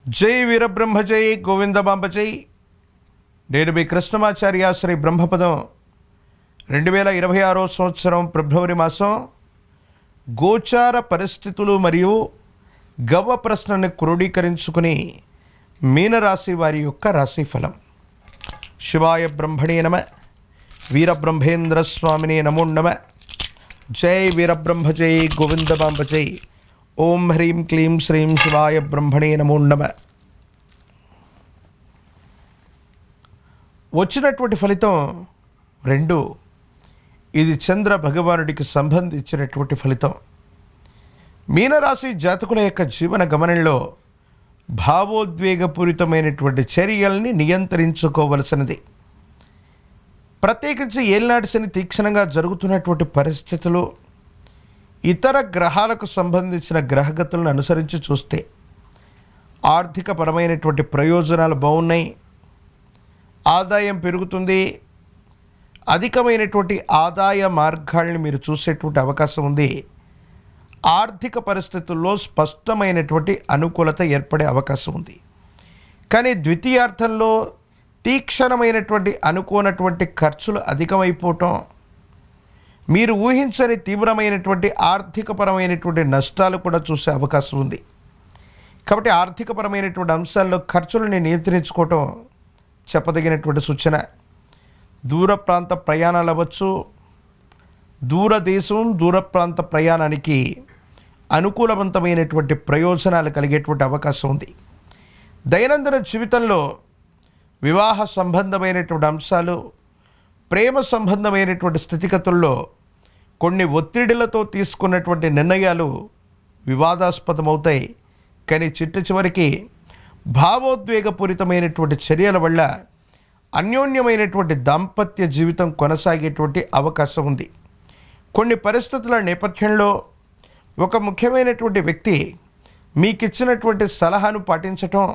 జై వీరబ్రహ్మ జై గోవిందమాంబ జై. నేను మీ కృష్ణమాచార్య శ్రీ బ్రహ్మపదం 2026 సంవత్సరం ఫిబ్రవరి మాసం గోచార పరిస్థితులు మరియు గవ్వ ప్రశ్నని క్రోడీకరించుకుని మీనరాశి వారి యొక్క రాశిఫలం. శివాయ బ్రహ్మణే నమ. వీరబ్రహ్మేంద్ర స్వామినే నమో నమ. జై వీరబ్రహ్మ జై గోవిందమాంబ జై. ఓం హ్రీం క్లీం శ్రీం శివాయ బ్రహ్మణే నమో నమ. వచ్చినటువంటి ఫలితం 2. ఇది చంద్ర భగవానుడికి సంబంధించినటువంటి ఫలితం. మీనరాశి జాతకుల యొక్క జీవన గమనంలో భావోద్వేగపూరితమైనటువంటి చర్యల్ని నియంత్రించుకోవలసినది. ప్రత్యేకించి ఏలినాటి శని తీక్షణంగా జరుగుతున్నటువంటి పరిస్థితులు, ఇతర గ్రహాలకు సంబంధించిన గ్రహగతులను అనుసరించి చూస్తే ఆర్థికపరమైనటువంటి ప్రయోజనాలు బాగున్నాయి, ఆదాయం పెరుగుతుంది, అధికమైనటువంటి ఆదాయ మార్గాల్ని మీరు చూసేటువంటి అవకాశం ఉంది. ఆర్థిక పరిస్థితుల్లో స్పష్టమైనటువంటి అనుకూలత ఏర్పడే అవకాశం ఉంది. కానీ ద్వితీయార్థంలో తీక్షణమైనటువంటి అనుకోనటువంటి ఖర్చులు అధికమైపోవటం, మీరు ఊహించని తీవ్రమైనటువంటి ఆర్థికపరమైనటువంటి నష్టాలు కూడా చూసే అవకాశం ఉంది. కాబట్టి ఆర్థికపరమైనటువంటి అంశాల్లో ఖర్చులను నియంత్రించుకోవటం చెప్పదగినటువంటి సూచన. దూర ప్రాంత ప్రయాణాలు అవ్వచ్చు, దూరదేశం దూర ప్రాంత ప్రయాణానికి అనుకూలవంతమైనటువంటి ప్రయోజనాలు కలిగేటువంటి అవకాశం ఉంది. దైనందిన జీవితంలో వివాహ సంబంధమైనటువంటి అంశాలు, ప్రేమ సంబంధమైనటువంటి స్థితిగతుల్లో కొన్ని ఒత్తిడిలతో తీసుకున్నటువంటి నిర్ణయాలు వివాదాస్పదమవుతాయి. కానీ చివరికి భావోద్వేగపూరితమైనటువంటి చర్యల వల్ల అన్యోన్యమైనటువంటి దాంపత్య జీవితం కొనసాగేటువంటి అవకాశం ఉంది. కొన్ని పరిస్థితుల నేపథ్యంలో ఒక ముఖ్యమైనటువంటి వ్యక్తి మీకిచ్చినటువంటి సలహాను పాటించటం,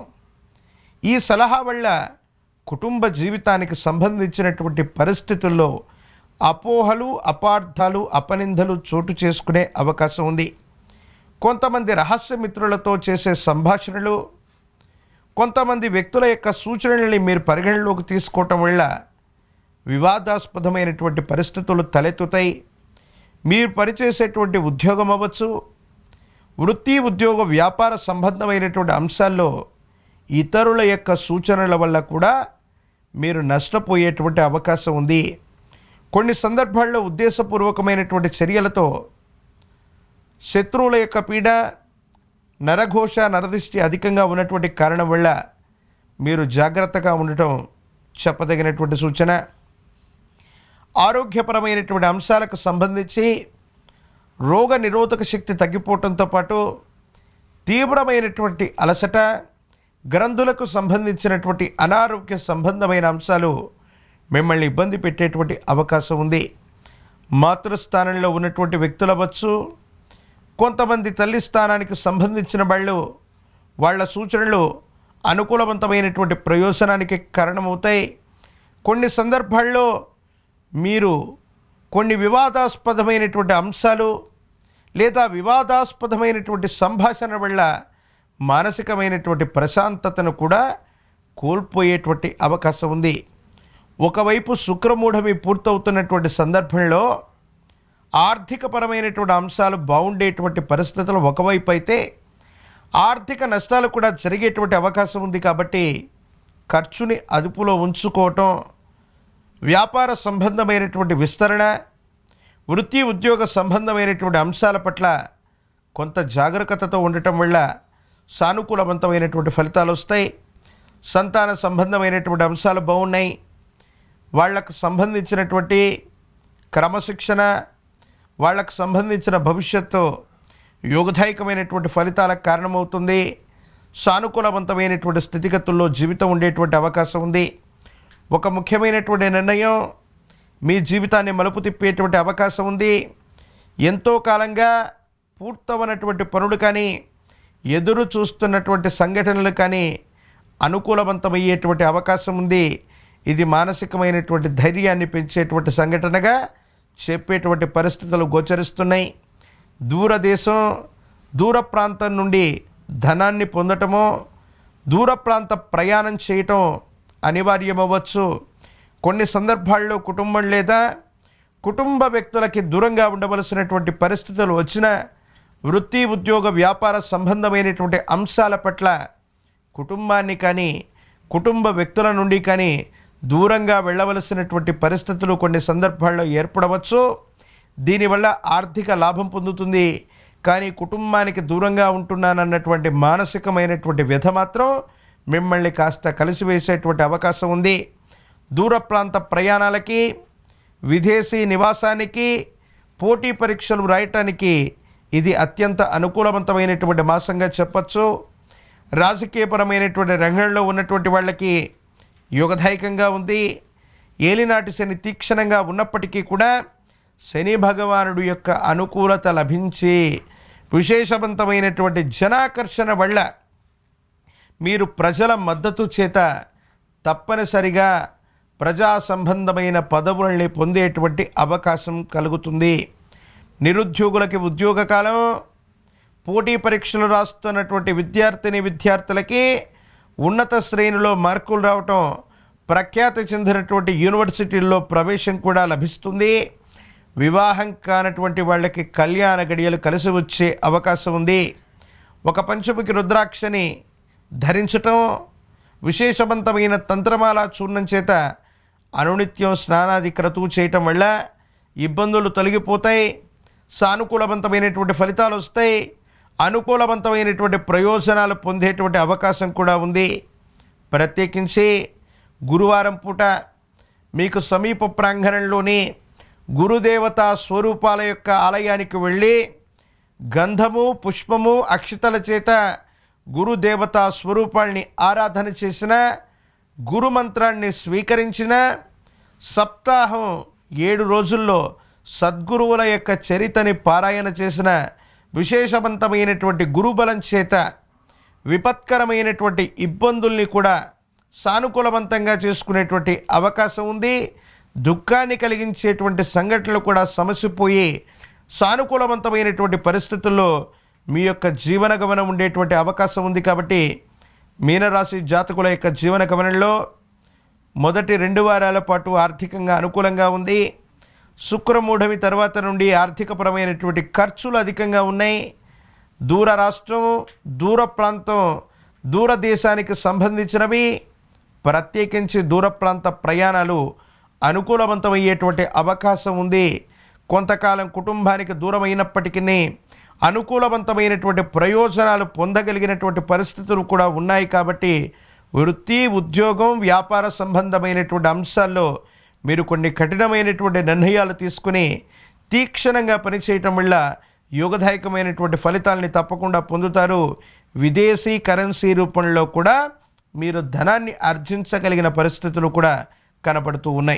ఈ సలహా వల్ల కుటుంబ జీవితానికి సంబంధించినటువంటి పరిస్థితుల్లో అపోహలు, అపార్థాలు, అపనిందలు చోటు చేసుకునే అవకాశం ఉంది. కొంతమంది రహస్య మిత్రులతో చేసే సంభాషణలు, కొంతమంది వ్యక్తుల యొక్క సూచనల్ని మీరు పరిగణలోకి తీసుకోవటం వల్ల వివాదాస్పదమైనటువంటి పరిస్థితులు తలెత్తుతాయి. మీరు పనిచేసేటువంటి ఉద్యోగం అవ్వచ్చు, వృత్తి ఉద్యోగ వ్యాపార సంబంధమైనటువంటి అంశాల్లో ఇతరుల యొక్క సూచనల వల్ల కూడా మీరు నష్టపోయేటువంటి అవకాశం ఉంది. కొన్ని సందర్భాల్లో ఉద్దేశపూర్వకమైనటువంటి చర్యలతో శత్రువుల యొక్క పీడ, నరఘోష, నరదిష్టి అధికంగా ఉన్నటువంటి కారణం వల్ల మీరు జాగ్రత్తగా ఉండటం చెప్పదగినటువంటి సూచన. ఆరోగ్యపరమైనటువంటి అంశాలకు సంబంధించి రోగ నిరోధక శక్తి తగ్గిపోవడంతో పాటు తీవ్రమైనటువంటి అలసట, గ్రంథులకు సంబంధించినటువంటి అనారోగ్య సంబంధమైన అంశాలు మిమ్మల్ని ఇబ్బంది పెట్టేటువంటి అవకాశం ఉంది. మాతృస్థానంలో ఉన్నటువంటి వ్యక్తులు అవ్వచ్చు, కొంతమంది తల్లి స్థానానికి సంబంధించిన వాళ్ళ సూచనలు అనుకూలవంతమైనటువంటి ప్రయోజనానికి కారణమవుతాయి. కొన్ని సందర్భాల్లో మీరు కొన్ని వివాదాస్పదమైనటువంటి అంశాలు లేదా వివాదాస్పదమైనటువంటి సంభాషణ వల్ల మానసికమైనటువంటి ప్రశాంతతను కూడా కోల్పోయేటువంటి అవకాశం ఉంది. ఒకవైపు శుక్రమూఢమి పూర్తవుతున్నటువంటి సందర్భంలో ఆర్థికపరమైనటువంటి అంశాలు బాగుండేటువంటి పరిస్థితులు ఒకవైపు అయితే, ఆర్థిక నష్టాలు కూడా జరిగేటువంటి అవకాశం ఉంది. కాబట్టి ఖర్చుని అదుపులో ఉంచుకోవటం, వ్యాపార సంబంధమైనటువంటి విస్తరణ, వృత్తి ఉద్యోగ సంబంధమైనటువంటి అంశాల పట్ల కొంత జాగరూకతతో ఉండటం వల్ల సానుకూలవంతమైనటువంటి ఫలితాలు వస్తాయి. సంతాన సంబంధమైనటువంటి అంశాలు బాగున్నాయి. వాళ్లకు సంబంధించినటువంటి క్రమశిక్షణ, వాళ్లకు సంబంధించిన భవిష్యత్తు యోగదాయకమైనటువంటి ఫలితాలకు కారణమవుతుంది. సానుకూలవంతమైనటువంటి స్థితిగతుల్లో జీవితం ఉండేటువంటి అవకాశం ఉంది. ఒక ముఖ్యమైనటువంటి నిర్ణయం మీ జీవితాన్ని మలుపు తిప్పేటువంటి అవకాశం ఉంది. ఎంతో కాలంగా పూర్తవనటువంటి పనులు కానీ, ఎదురు చూస్తున్నటువంటి సంఘటనలు కానీ అనుకూలవంతమయ్యేటువంటి అవకాశం ఉంది. ఇది మానసికమైనటువంటి ధైర్యాన్ని పెంచేటువంటి సంఘటనగా చెప్పేటువంటి పరిస్థితులు గోచరిస్తున్నాయి. దూరదేశం, దూర ప్రాంతం నుండి ధనాన్ని పొందటమో, దూర ప్రాంత ప్రయాణం చేయటం అనివార్యమవ్వచ్చు. కొన్ని సందర్భాల్లో కుటుంబం లేదా కుటుంబ వ్యక్తులకి దూరంగా ఉండవలసినటువంటి పరిస్థితులు వచ్చిన వృత్తి ఉద్యోగ వ్యాపార సంబంధమైనటువంటి అంశాల పట్ల కుటుంబాన్ని కానీ కుటుంబ వ్యక్తుల నుండి కానీ దూరంగా వెళ్ళవలసినటువంటి పరిస్థితులు కొన్ని సందర్భాల్లో ఏర్పడవచ్చు. దీనివల్ల ఆర్థిక లాభం పొందుతుంది. కానీ కుటుంబానికి దూరంగా ఉంటున్నానన్నటువంటి మానసికమైనటువంటి వ్యధ మాత్రం మిమ్మల్ని కాస్త కలిసివేసేటువంటి అవకాశం ఉంది. దూర ప్రాంత ప్రయాణాలకి, విదేశీ నివాసానికి, పోటీ పరీక్షలు రాయటానికి ఇది అత్యంత అనుకూలవంతమైనటువంటి మాసంగా చెప్పచ్చు. రాజకీయపరమైనటువంటి రంగంలో ఉన్నటువంటి వాళ్ళకి యోగదాయకంగా ఉంది. ఏలినాటి శని తీక్షణంగా ఉన్నప్పటికీ కూడా శని భగవానుడు యొక్క అనుకూలత లభించి విశేషవంతమైనటువంటి జనాకర్షణ వల్ల మీరు ప్రజల మద్దతు చేత తప్పనిసరిగా ప్రజా సంబంధమైన పదవుల్ని పొందేటువంటి అవకాశం కలుగుతుంది. నిరుద్యోగులకి ఉద్యోగ కాలం, పోటీ పరీక్షలు రాస్తున్నటువంటి విద్యార్థులకి ఉన్నత శ్రేణిలో మార్కులు రావటం, ప్రఖ్యాతి చెందినటువంటి యూనివర్సిటీల్లో ప్రవేశం కూడా లభిస్తుంది. వివాహం కానటువంటి వాళ్ళకి కళ్యాణ గడియలు కలిసి వచ్చే అవకాశం ఉంది. ఒక పంచముఖి రుద్రాక్షని ధరించటం, విశేషవంతమైన తంత్రమాల చూర్ణం చేత అనునిత్యం స్నానాది క్రతువు చేయటం వల్ల ఇబ్బందులు తొలగిపోతాయి. సానుకూలవంతమైనటువంటి ఫలితాలు వస్తాయి. అనుకూలవంతమైనటువంటి ప్రయోజనాలు పొందేటువంటి అవకాశం కూడా ఉంది. ప్రత్యేకించి గురువారం పూట మీకు సమీప ప్రాంగణంలోని గురుదేవతా స్వరూపాల యొక్క ఆలయానికి వెళ్ళి గంధము, పుష్పము, అక్షతల చేత గురుదేవతా స్వరూపాల్ని ఆరాధన చేసిన, గురుమంత్రాన్ని స్వీకరించిన, సప్తాహం 7 రోజుల్లో సద్గురువుల యొక్క చరితని పారాయణ చేసిన, విశేషవంతమైనటువంటి గురుబలం చేత విపత్కరమైనటువంటి ఇబ్బందుల్ని కూడా సానుకూలవంతంగా చేసుకునేటువంటి అవకాశం ఉంది. దుఃఖాన్ని కలిగించేటువంటి సంఘటనలు కూడా సమసిపోయి సానుకూలవంతమైనటువంటి పరిస్థితుల్లో మీ యొక్క జీవన గమనం ఉండేటువంటి అవకాశం ఉంది. కాబట్టి మీనరాశి జాతకుల యొక్క జీవన గమనంలో మొదటి 2 వారాల పాటు ఆర్థికంగా అనుకూలంగా ఉంది. శుక్రమూఢమి తర్వాత నుండి ఆర్థికపరమైనటువంటి ఖర్చులు అధికంగా ఉన్నాయి. దూర రాష్ట్రం, దూర ప్రాంతం, దూర దేశానికి సంబంధించినవి, ప్రత్యేకించి దూర ప్రాంత ప్రయాణాలు అనుకూలవంతమయ్యేటువంటి అవకాశం ఉంది. కొంతకాలం కుటుంబానికి దూరమైనప్పటికీ అనుకూలవంతమైనటువంటి ప్రయోజనాలు పొందగలిగినటువంటి పరిస్థితులు కూడా ఉన్నాయి. కాబట్టి వృత్తి, ఉద్యోగం, వ్యాపార సంబంధమైనటువంటి అంశాల్లో మీరు కొన్ని కఠినమైనటువంటి నిర్ణయాలు తీసుకుని తీక్షణంగా పనిచేయటం వల్ల యోగదాయకమైనటువంటి ఫలితాలని తప్పకుండా పొందుతారు. విదేశీ కరెన్సీ రూపంలో కూడా మీరు ధనాన్ని ఆర్జించగలిగిన పరిస్థితులు కూడా కనపడుతూ ఉన్నాయి.